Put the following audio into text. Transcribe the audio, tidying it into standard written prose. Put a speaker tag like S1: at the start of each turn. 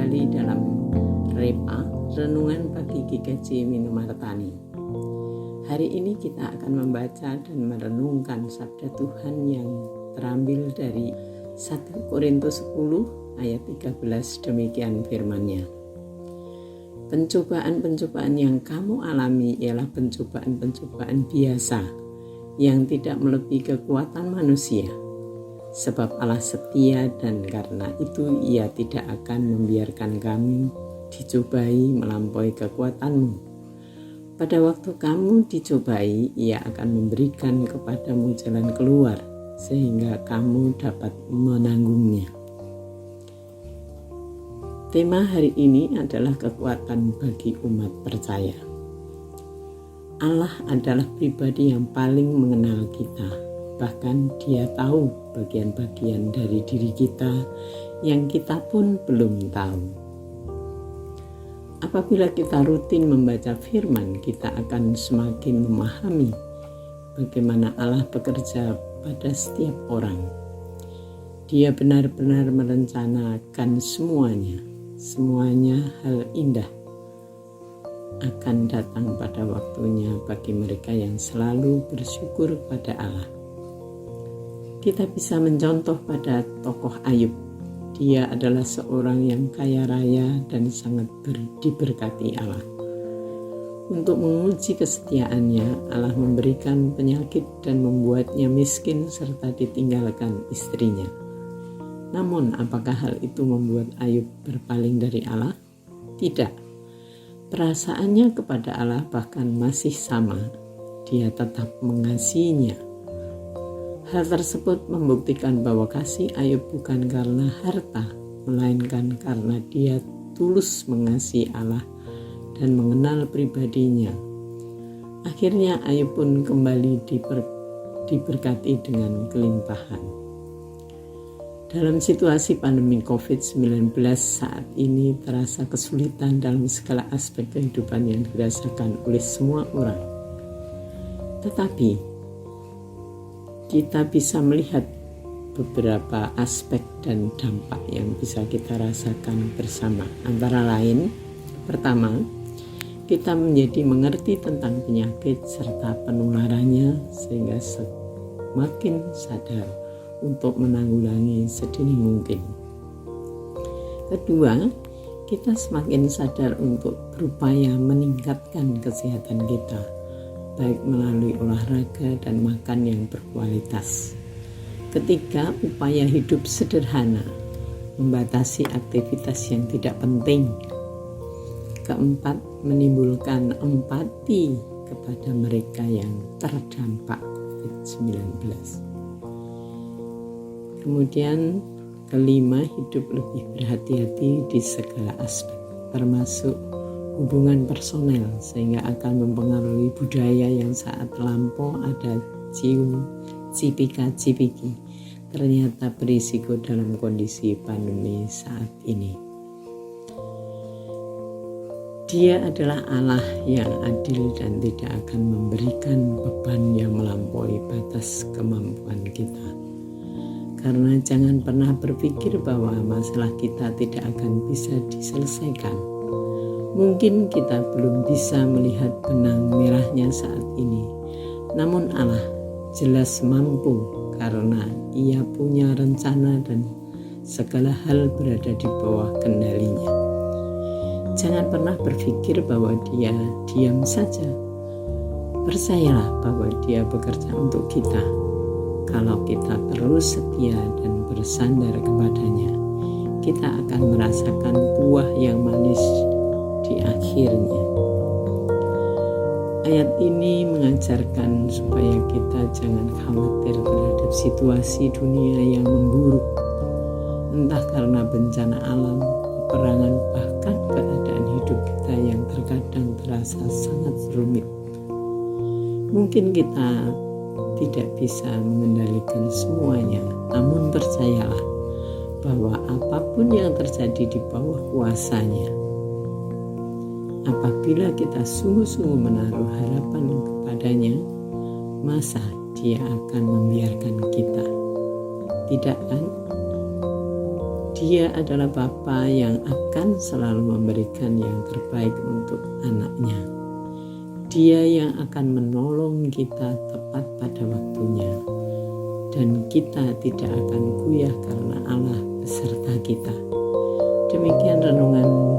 S1: kembali dalam Repa, Renungan Pagi GKJ Minomartani. Hari ini kita akan membaca dan merenungkan sabda Tuhan yang terambil dari 1 Korintus 10 ayat 13. Demikian firman-Nya. Pencobaan-pencobaan yang kamu alami ialah pencobaan-pencobaan biasa yang tidak melebihi kekuatan manusia. Sebab Allah setia dan karena itu Ia tidak akan membiarkan kamu dicobai melampaui kekuatanmu. Pada waktu kamu dicobai, Ia akan memberikan kepadamu jalan keluar sehingga kamu dapat menanggungnya. Tema hari ini adalah kekuatan bagi umat percaya. Allah adalah pribadi yang paling mengenal kita. Bahkan Dia tahu bagian-bagian dari diri kita yang kita pun belum tahu. Apabila kita rutin membaca firman, kita akan semakin memahami bagaimana Allah bekerja pada setiap orang. Dia benar-benar merencanakan semuanya hal indah akan datang pada waktunya bagi mereka yang selalu bersyukur pada Allah. Kita bisa mencontoh pada tokoh Ayub. Dia adalah seorang yang kaya raya dan sangat diberkati Allah. Untuk menguji kesetiaannya, Allah memberikan penyakit dan membuatnya miskin serta ditinggalkan istrinya. Namun, apakah hal itu membuat Ayub berpaling dari Allah? Tidak. Perasaannya kepada Allah bahkan masih sama. Dia tetap mengasihinya. Hal tersebut membuktikan bahwa kasih Ayub bukan karena harta, melainkan karena dia tulus mengasihi Allah dan mengenal pribadinya. Akhirnya Ayub pun kembali diberkati dengan kelimpahan. Dalam situasi pandemi COVID-19 saat ini terasa kesulitan dalam segala aspek kehidupan yang dirasakan oleh semua orang. Tetapi kita bisa melihat beberapa aspek dan dampak yang bisa kita rasakan bersama. Antara lain, pertama, kita menjadi mengerti tentang penyakit serta penularannya sehingga semakin sadar untuk menanggulangi sedini mungkin. Kedua, kita semakin sadar untuk berupaya meningkatkan kesehatan kita, baik melalui olahraga dan makan yang berkualitas. Ketiga, upaya hidup sederhana, membatasi aktivitas yang tidak penting. Keempat, menimbulkan empati kepada mereka yang terdampak COVID-19. Kemudian kelima, hidup lebih berhati-hati di segala aspek, termasuk hubungan personel, sehingga akan mempengaruhi budaya yang saat lampau ada cium cipika-cipiki ternyata berisiko dalam kondisi pandemi saat ini. Dia adalah Allah yang adil dan tidak akan memberikan beban yang melampaui batas kemampuan kita. Karena jangan pernah berpikir bahwa masalah kita tidak akan bisa diselesaikan. Mungkin kita belum bisa melihat benang merahnya saat ini, namun Allah jelas mampu karena Ia punya rencana dan segala hal berada di bawah kendalinya. Jangan pernah berpikir bahwa Dia diam saja. Percayalah bahwa Dia bekerja untuk kita. Kalau kita terus setia dan bersandar kepadanya, kita akan merasakan buah yang manis di akhirnya. Ayat ini mengajarkan supaya kita jangan khawatir terhadap situasi dunia yang memburuk, entah karena bencana alam, peperangan, bahkan keadaan hidup kita yang terkadang terasa sangat rumit. Mungkin kita tidak bisa mengendalikan semuanya, namun percayalah bahwa apapun yang terjadi di bawah kuasa-Nya, apabila kita sungguh-sungguh menaruh harapan kepadanya, masa Dia akan membiarkan kita? Tidak kan? Dia adalah Bapa yang akan selalu memberikan yang terbaik untuk anaknya. Dia yang akan menolong kita tepat pada waktunya. Dan kita tidak akan goyah karena Allah beserta kita. Demikian renungan